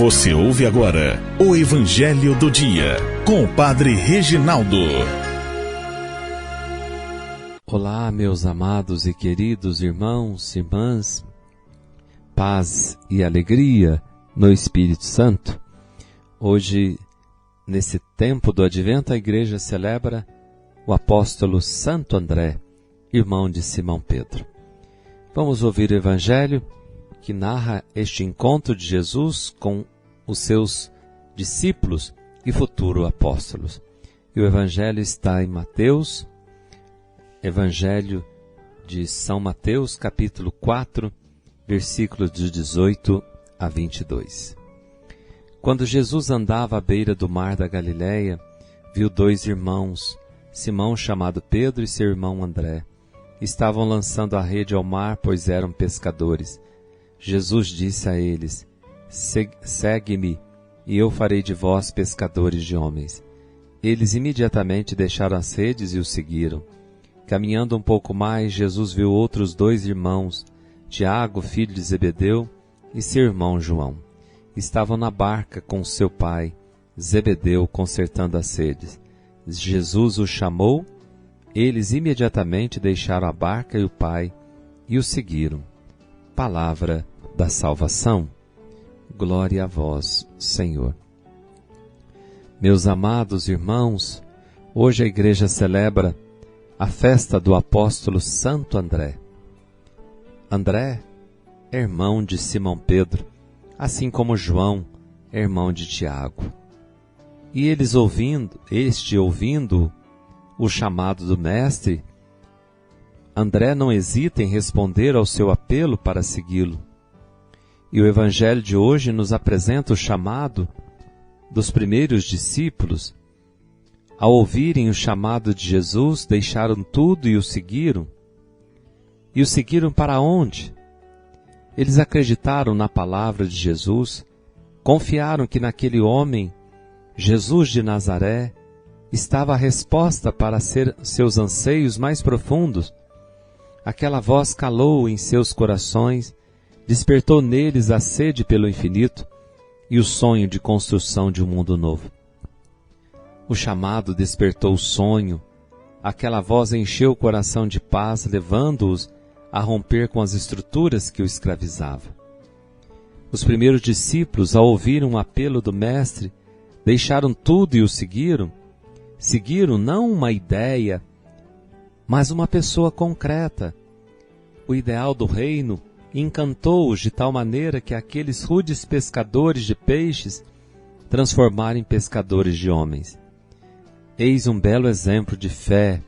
Você ouve agora o Evangelho do Dia, com o Padre Reginaldo. Olá, meus amados e queridos irmãos e irmãs, paz e alegria no Espírito Santo. Hoje, nesse tempo do Advento, a Igreja celebra o apóstolo Santo André, irmão de Simão Pedro. Vamos ouvir o Evangelho que narra este encontro de Jesus com os seus discípulos e futuros apóstolos. E o Evangelho está em Mateus, Evangelho de São Mateus, capítulo 4, versículos de 18 a 22. Quando Jesus andava à beira do mar da Galileia, viu dois irmãos, Simão chamado Pedro e seu irmão André. Estavam lançando a rede ao mar, pois eram pescadores. Jesus disse a eles: Segue-me, e eu farei de vós pescadores de homens. Eles imediatamente deixaram as redes e o seguiram. Caminhando um pouco mais, Jesus viu outros dois irmãos, Tiago, filho de Zebedeu, e seu irmão João. Estavam na barca com seu pai, Zebedeu, consertando as redes. Jesus os chamou, eles imediatamente deixaram a barca e o pai e o seguiram. Palavra da salvação. Glória a vós, Senhor. Meus amados irmãos, hoje a Igreja celebra a festa do apóstolo Santo André. André é irmão de Simão Pedro, assim como João é irmão de Tiago. E eles ouvindo o chamado do Mestre, André não hesita em responder ao seu apelo para segui-lo. E o Evangelho de hoje nos apresenta o chamado dos primeiros discípulos. Ao ouvirem o chamado de Jesus, deixaram tudo e o seguiram. E o seguiram para onde? Eles acreditaram na palavra de Jesus, confiaram que naquele homem, Jesus de Nazaré, estava a resposta para seus anseios mais profundos. Aquela voz calou em seus corações, despertou neles a sede pelo infinito e o sonho de construção de um mundo novo. O chamado despertou o sonho, aquela voz encheu o coração de paz, levando-os a romper com as estruturas que o escravizavam. Os primeiros discípulos, ao ouvir um apelo do Mestre, deixaram tudo e o seguiram. Seguiram não uma ideia, mas uma pessoa concreta. O ideal do reino encantou-os de tal maneira que aqueles rudes pescadores de peixes transformaram em pescadores de homens. Eis um belo exemplo de fé,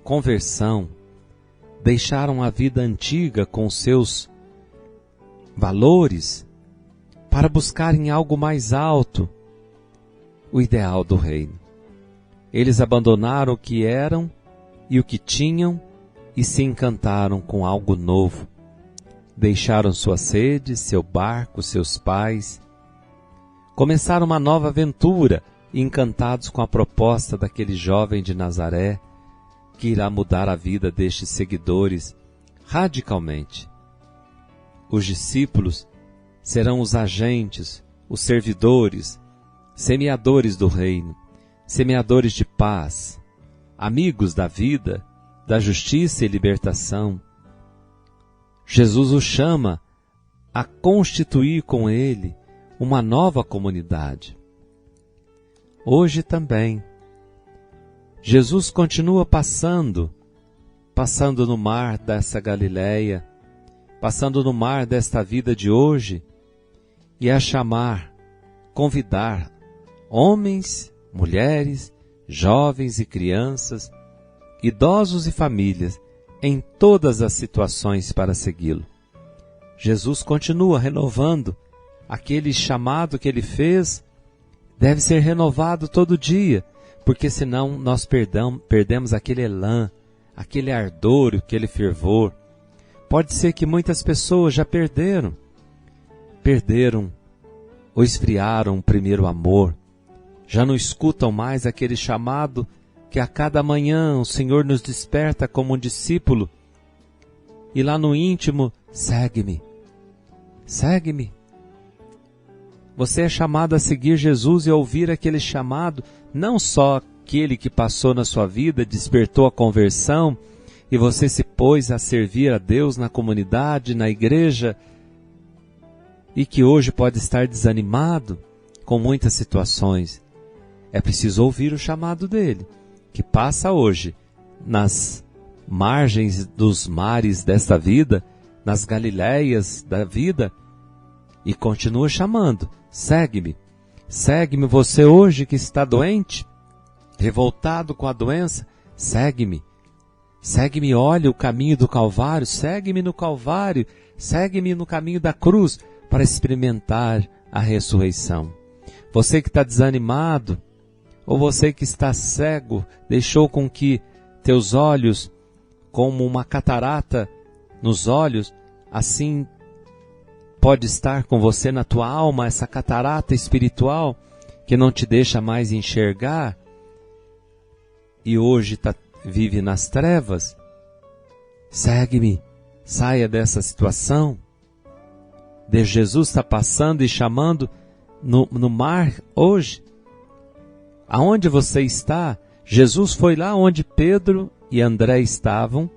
conversão. Deixaram a vida antiga com seus valores para buscarem algo mais alto, o ideal do reino. Eles abandonaram o que eram e o que tinham e se encantaram com algo novo. Deixaram sua sede, seu barco, seus pais. Começaram uma nova aventura, encantados com a proposta daquele jovem de Nazaré, que irá mudar a vida destes seguidores radicalmente. Os discípulos serão os agentes, os servidores, semeadores do reino, semeadores de paz, amigos da vida, da justiça e libertação. Jesus os chama a constituir com ele uma nova comunidade. Hoje também, Jesus continua passando no mar dessa Galileia, passando no mar desta vida de hoje, e a chamar, convidar homens, mulheres, jovens e crianças, idosos e famílias, em todas as situações para segui-lo. Jesus continua renovando aquele chamado que ele fez, deve ser renovado todo dia, porque senão nós perdemos aquele elan, aquele ardor, aquele fervor. Pode ser que muitas pessoas já perderam ou esfriaram o primeiro amor, já não escutam mais aquele chamado que a cada manhã o Senhor nos desperta como um discípulo, e lá no íntimo, segue-me, segue-me. Você é chamado a seguir Jesus e ouvir aquele chamado, não só aquele que passou na sua vida, despertou a conversão, e você se pôs a servir a Deus na comunidade, na igreja, e que hoje pode estar desanimado com muitas situações. É preciso ouvir o chamado dele, que passa hoje nas margens dos mares desta vida, nas Galileias da vida, e continua chamando: segue-me, segue-me. Você hoje que está doente, revoltado com a doença, segue-me, segue-me, olha o caminho do Calvário, segue-me no Calvário, segue-me no caminho da cruz, para experimentar a ressurreição. Você que está desanimado, ou você que está cego, deixou com que teus olhos, como uma catarata nos olhos, assim pode estar com você na tua alma, essa catarata espiritual que não te deixa mais enxergar, e hoje vive nas trevas. Segue-me, saia dessa situação. Jesus está passando e chamando no mar hoje. Aonde você está? Jesus foi lá onde Pedro e André estavam.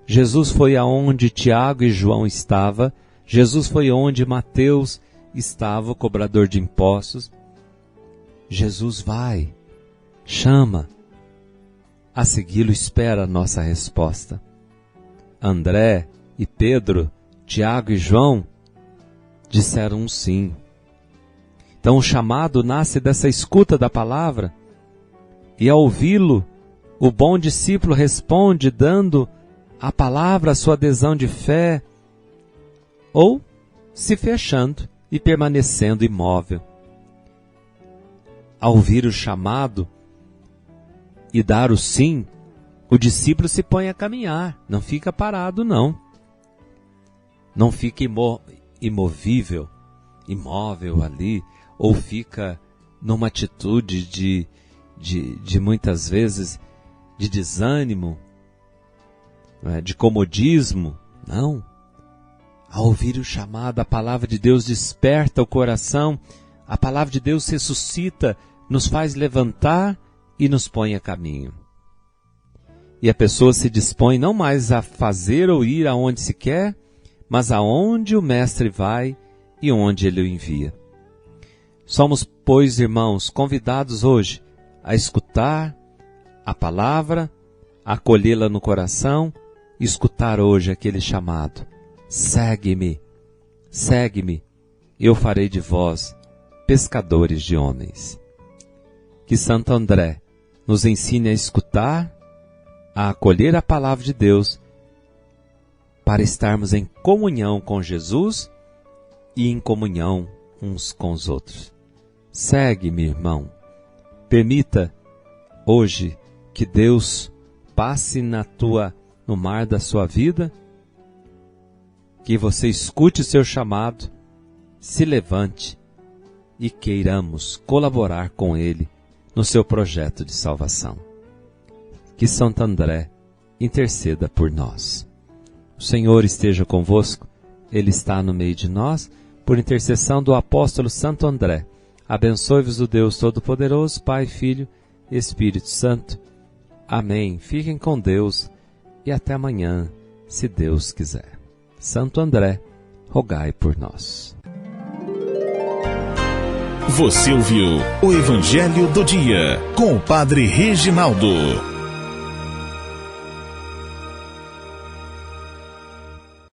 Jesus foi aonde Tiago e João estavam. Jesus foi onde Mateus estava, o cobrador de impostos. Jesus vai, chama. A segui-lo espera a nossa resposta. André e Pedro, Tiago e João disseram um sim. Então o chamado nasce dessa escuta da palavra, e ao ouvi-lo, o bom discípulo responde dando à palavra a sua adesão de fé, ou se fechando e permanecendo imóvel. Ao ouvir o chamado e dar o sim, o discípulo se põe a caminhar, não fica parado não. Não fica imóvel ali, ou fica numa atitude de muitas vezes de desânimo, de comodismo. Não. Ao ouvir o chamado, a palavra de Deus desperta o coração, a palavra de Deus ressuscita, nos faz levantar e nos põe a caminho. E a pessoa se dispõe não mais a fazer ou ir aonde se quer, mas aonde o Mestre vai e onde ele o envia. Somos, pois, irmãos, convidados hoje a escutar a palavra, a acolhê-la no coração, e escutar hoje aquele chamado: segue-me, segue-me, eu farei de vós pescadores de homens. Que Santo André nos ensine a escutar, a acolher a palavra de Deus, para estarmos em comunhão com Jesus e em comunhão uns com os outros. Segue-me, irmão. Permita hoje que Deus passe no mar da sua vida, que você escute o seu chamado, se levante e queiramos colaborar com Ele no seu projeto de salvação. Que Santo André interceda por nós. O Senhor esteja convosco, Ele está no meio de nós. Por intercessão do apóstolo Santo André, abençoe-vos o Deus Todo-Poderoso, Pai, Filho e Espírito Santo. Amém. Fiquem com Deus e até amanhã, se Deus quiser. Santo André, rogai por nós. Você ouviu o Evangelho do Dia com o Padre Reginaldo.